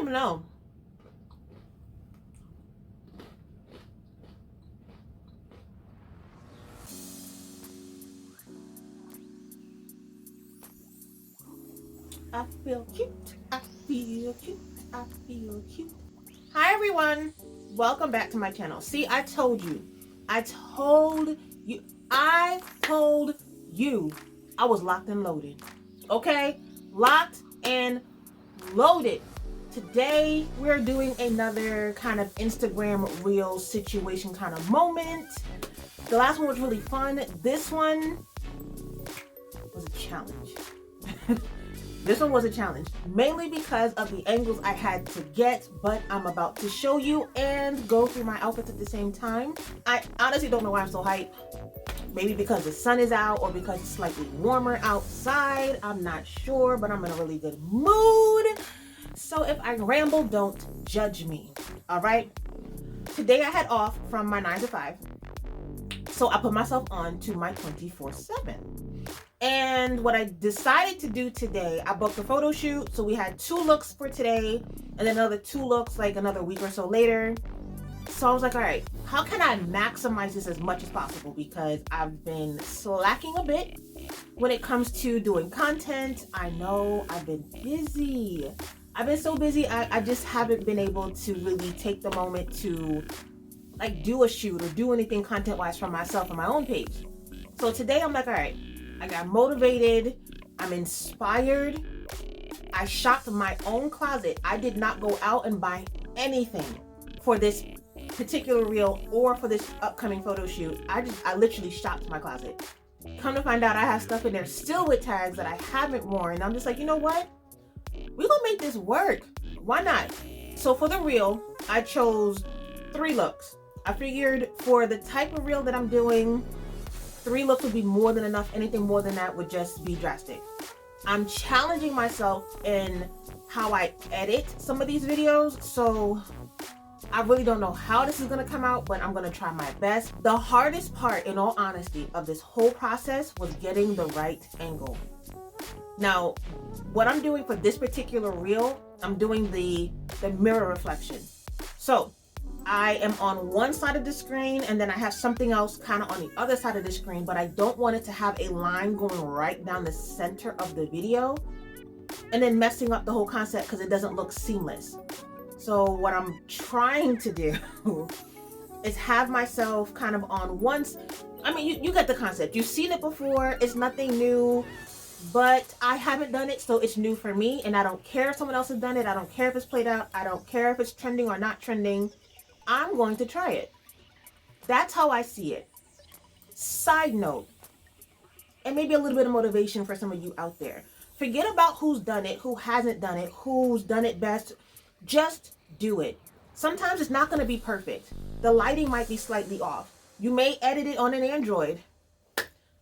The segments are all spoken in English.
don't even know. I feel cute. I feel cute. I feel cute. Hi everyone. Welcome back to my channel. See, I told you. I told you I was locked and loaded. Okay? Locked and loaded. Today we're doing another kind of Instagram reel situation kind of moment. The last one was really fun. This one was a challenge. This one was a challenge, mainly because of the angles I had to get, but I'm about to show you and go through my outfits at the same time. I honestly don't know why I'm so hyped. Maybe because the sun is out or because it's slightly warmer outside. I'm not sure, but I'm in a really good mood. So if I ramble, don't judge me, all right? Today I had off from my 9 to 5, so I put myself on to my 24/7. And what I decided to do today, I booked a photo shoot. So we had 2 looks for today and then another 2 looks like another week or so later. So I was like, all right, how can I maximize this as much as possible? Because I've been slacking a bit when it comes to doing content. I know I've been busy. I've been so busy. I just haven't been able to really take the moment to like do a shoot or do anything content wise for myself on my own page. So today I'm like, all right, I got motivated, I'm inspired. I shopped my own closet. I did not go out and buy anything for this particular reel or for this upcoming photo shoot. I literally shopped my closet. Come to find out I have stuff in there still with tags that I haven't worn. I'm just like, you know what? We're gonna make this work. Why not? So for the reel, I chose 3 looks. I figured for the type of reel that I'm doing, 3 looks would be more than enough. Anything more than that would just be drastic. I'm challenging myself in how I edit some of these videos, so I really don't know how this is going to come out, but I'm going to try my best. The hardest part, in all honesty, of this whole process was getting the right angle. Now, what I'm doing for this particular reel, I'm doing the mirror reflection. So I am on one side of the screen and then I have something else kind of on the other side of the screen, but I don't want it to have a line going right down the center of the video and then messing up the whole concept because it doesn't look seamless. So what I'm trying to do is have myself kind of on once. I mean, you get the concept. You've seen it before. It's nothing new, but I haven't done it, so it's new for me, and I don't care if someone else has done it. I don't care if it's played out. I don't care if it's trending or not trending. I'm going to try it. That's how I see it. Side note, and maybe a little bit of motivation for some of you out there. Forget about who's done it, who hasn't done it, who's done it best. Just do it. Sometimes it's not going to be perfect. The lighting might be slightly off. You may edit it on an Android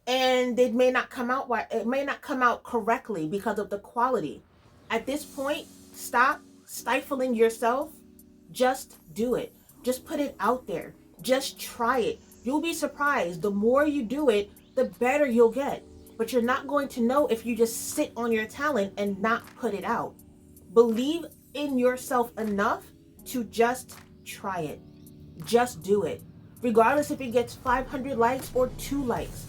and it may not come out right. It may not come out correctly because of the quality. At this point, stop stifling yourself. Just do it. Just put it out there. Just try it. You'll be surprised. The more you do it, the better you'll get. But you're not going to know if you just sit on your talent and not put it out. Believe in yourself enough to just try it. Just do it. Regardless if it gets 500 likes or 2 likes.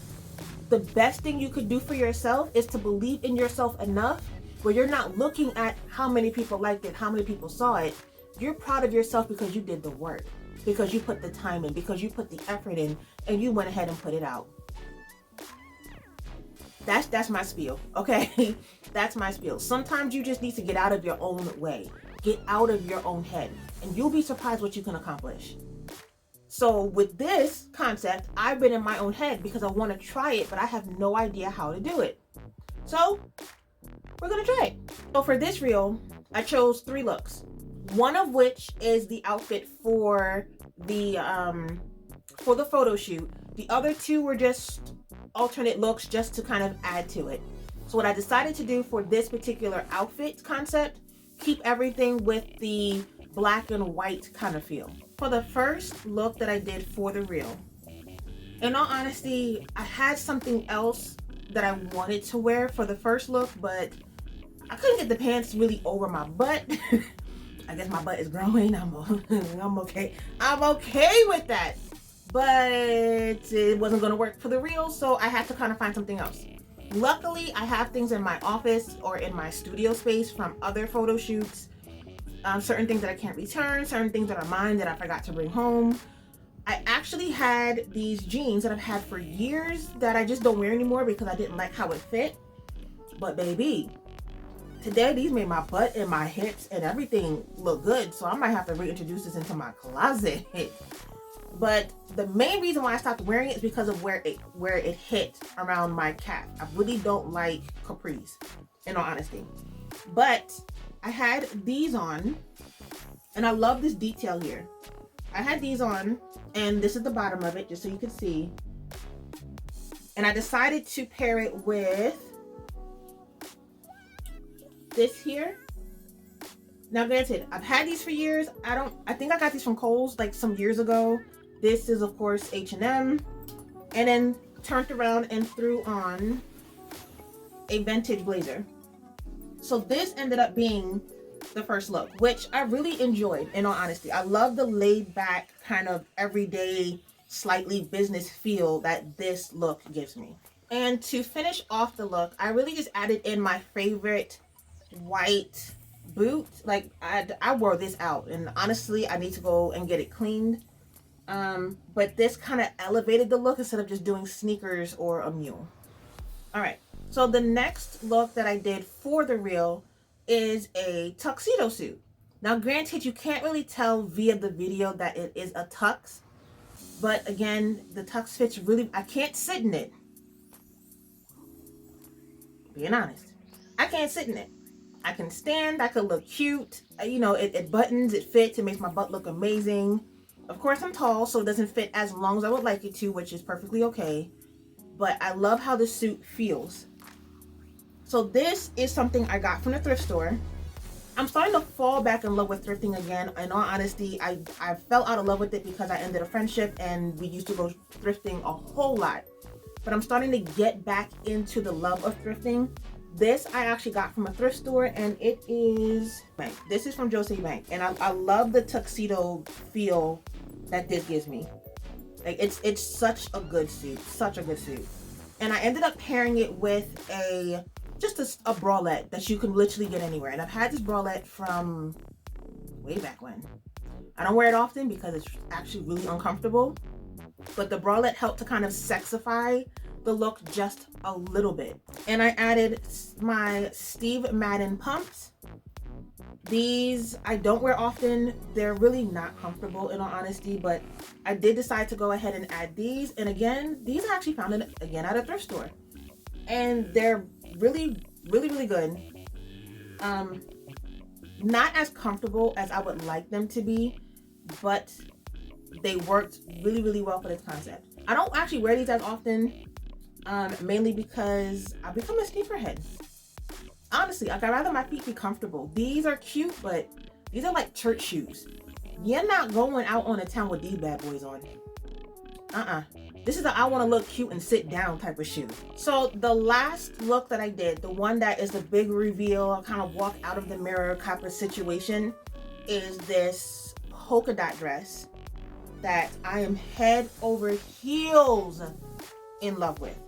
The best thing you could do for yourself is to believe in yourself enough where you're not looking at how many people liked it, how many people saw it. You're proud of yourself because you did the work, because you put the time in, because you put the effort in, and you went ahead and put it out. That's my spiel, okay? That's my spiel. Sometimes you just need to get out of your own way. Get out of your own head, and you'll be surprised what you can accomplish. So with this concept, I've been in my own head because I want to try it, but I have no idea how to do it. So we're going to try it. So for this reel, I chose 3 looks. One of which is the outfit for the photo shoot. The other 2 were just alternate looks just to kind of add to it. So what I decided to do for this particular outfit concept, keep everything with the black and white kind of feel. For the first look that I did for the reel, in all honesty, I had something else that I wanted to wear for the first look, but I couldn't get the pants really over my butt. I guess my butt is growing. I'm okay. I'm okay with that. But it wasn't going to work for the reels, so I had to kind of find something else. Luckily, I have things in my office or in my studio space from other photo shoots. Certain things that I can't return, certain things that are mine that I forgot to bring home. I actually had these jeans that I've had for years that I just don't wear anymore because I didn't like how it fit. But baby, today these made my butt and my hips and everything look good, so I might have to reintroduce this into my closet. But the main reason why I stopped wearing it is because of where it hit around my calf. I really don't like capris, in all honesty. But I had these on, and I love this detail here. I had these on, and this is the bottom of it, just so you can see. And I decided to pair it with this here. Now granted, I've had these for years. I think I got these from Kohl's like some years ago. This is of course H&M. And then turned around and threw on a vintage blazer. So this ended up being the first look, which I really enjoyed, in all honesty. I love the laid back kind of everyday, slightly business feel that this look gives me. And to finish off the look, I really just added in my favorite white boot. Like I wore this out, and honestly I need to go and get it cleaned. But this kind of elevated the look instead of just doing sneakers or a mule. All right, so the next look that I did for the reel is a tuxedo suit. Now granted, you can't really tell via the video that it is a tux, but again, the tux fits really, I can't sit in it. Being honest, I can't sit in it. I can stand, I could look cute, you know, it buttons, it fits, it makes my butt look amazing. Of course I'm tall, so it doesn't fit as long as I would like it to, which is perfectly okay. But I love how the suit feels. So this is something I got from the thrift store. I'm starting to fall back in love with thrifting again. In all honesty, I fell out of love with it because I ended a friendship and we used to go thrifting a whole lot. But I'm starting to get back into the love of thrifting. This I actually got from a thrift store, and it is Bank. This is from Jose Bank, and I love the tuxedo feel that this gives me. Like it's such a good suit, such a good suit. And I ended up pairing it with just a bralette that you can literally get anywhere. And I've had this bralette from way back when. I don't wear it often because it's actually really uncomfortable, but the bralette helped to kind of sexify the look just a little bit. And I added my Steve Madden pumps. These I don't wear often. They're really not comfortable, in all honesty, but I did decide to go ahead and add these. And again, these I actually found again at a thrift store, and they're really good. Not as comfortable as I would like them to be, but they worked really well for this concept. I don't actually wear these as often, mainly because I've become a sneakerhead. Honestly, like I'd rather my feet be comfortable. These are cute, but these are like church shoes. You're not going out on the town with these bad boys on. This is I want to look cute and sit down type of shoe. So the last look that I did, the one that is the big reveal, I kind of walk out of the mirror type of situation, is this polka dot dress that I am head over heels in love with.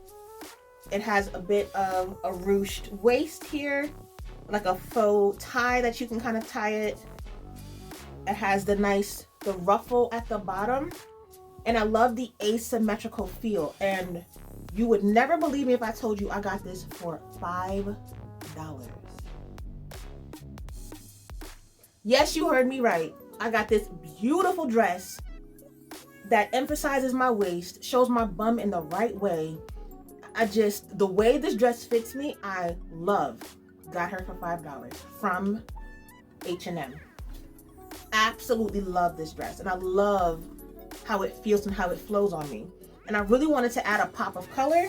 It has a bit of a ruched waist here, like a faux tie that you can kind of tie it. It has the ruffle at the bottom. And I love the asymmetrical feel. And you would never believe me if I told you I got this for $5. Yes, you heard me right. I got this beautiful dress that emphasizes my waist, shows my bum in the right way. The way this dress fits me, I love. Got her for $5 from H&M. Absolutely love this dress, and I love how it feels and how it flows on me. And I really wanted to add a pop of color.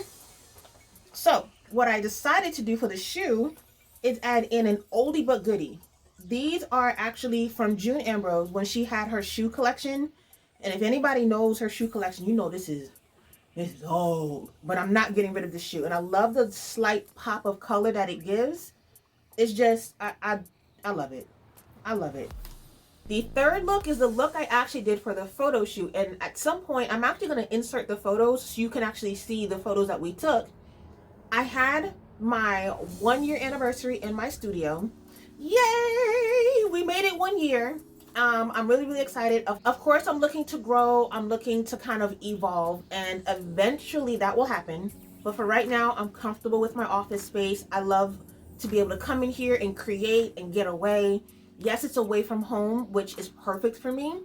So what I decided to do for the shoe is add in an oldie but goodie. These are actually from June Ambrose when she had her shoe collection. And if anybody knows her shoe collection, you know this is old, but I'm not getting rid of the shoe. And I love the slight pop of color that it gives. It's just, I love it. I love it. The third look is the look I actually did for the photo shoot. And at some point, I'm actually going to insert the photos so you can actually see the photos that we took. I had my 1-year anniversary in my studio. Yay! We made it 1 year. I'm really, really excited. Of course, I'm looking to grow. I'm looking to kind of evolve, and eventually that will happen. But for right now, I'm comfortable with my office space. I love to be able to come in here and create and get away. Yes, it's away from home, which is perfect for me,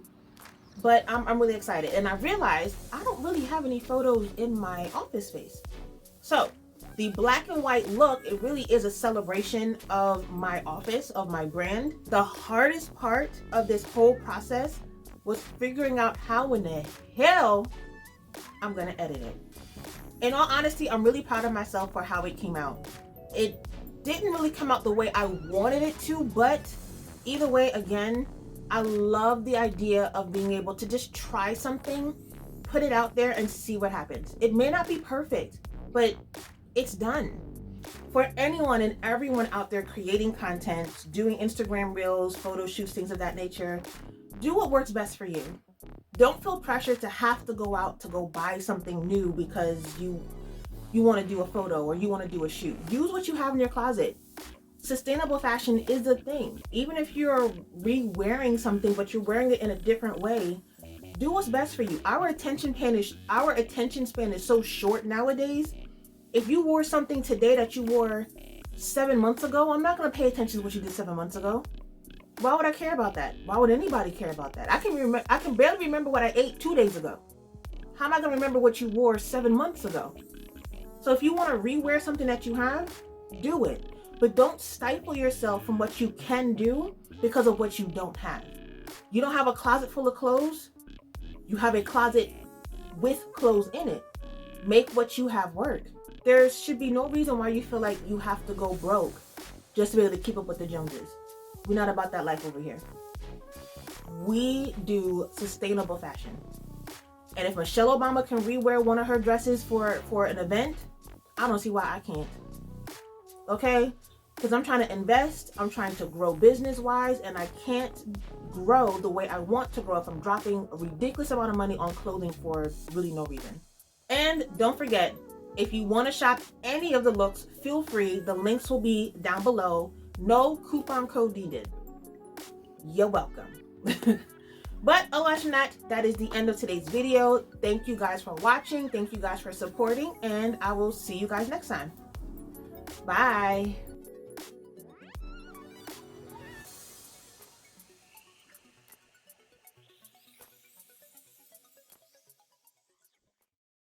but I'm really excited. And I realized I don't really have any photos in my office space. So the black and white look, it really is a celebration of my office, of my brand. The hardest part of this whole process was figuring out how in the hell I'm gonna edit it. In all honesty, I'm really proud of myself for how it came out. It didn't really come out the way I wanted it to, but either way, again, I love the idea of being able to just try something, put it out there and see what happens. It may not be perfect, but it's done. For anyone and everyone out there creating content, doing Instagram reels, photo shoots, things of that nature, do what works best for you. Don't feel pressure to have to go out to go buy something new because you want to do a photo or you want to do a shoot. Use what you have in your closet. Sustainable fashion is the thing. Even if you're re-wearing something but you're wearing it in a different way, do what's best for you. Our attention span is so short nowadays. If you wore something today that you wore 7 months ago, I'm not going to pay attention to what you did 7 months ago. Why would I care about that? Why would anybody care about that? I can barely remember what I ate 2 days ago. How am I going to remember what you wore 7 months ago? So if you want to re-wear something that you have, do it. But don't stifle yourself from what you can do because of what you don't have. You don't have a closet full of clothes. You have a closet with clothes in it. Make what you have work. There should be no reason why you feel like you have to go broke just to be able to keep up with the Joneses. We're not about that life over here. We do sustainable fashion. And if Michelle Obama can rewear one of her dresses for an event, I don't see why I can't. Okay? Because I'm trying to invest, I'm trying to grow business-wise, and I can't grow the way I want to grow if I'm dropping a ridiculous amount of money on clothing for really no reason. And don't forget, if you want to shop any of the looks, feel free. The links will be down below. No coupon code needed. You're welcome. But otherwise than that, that is the end of today's video. Thank you guys for watching. Thank you guys for supporting, and I will see you guys next time. Bye.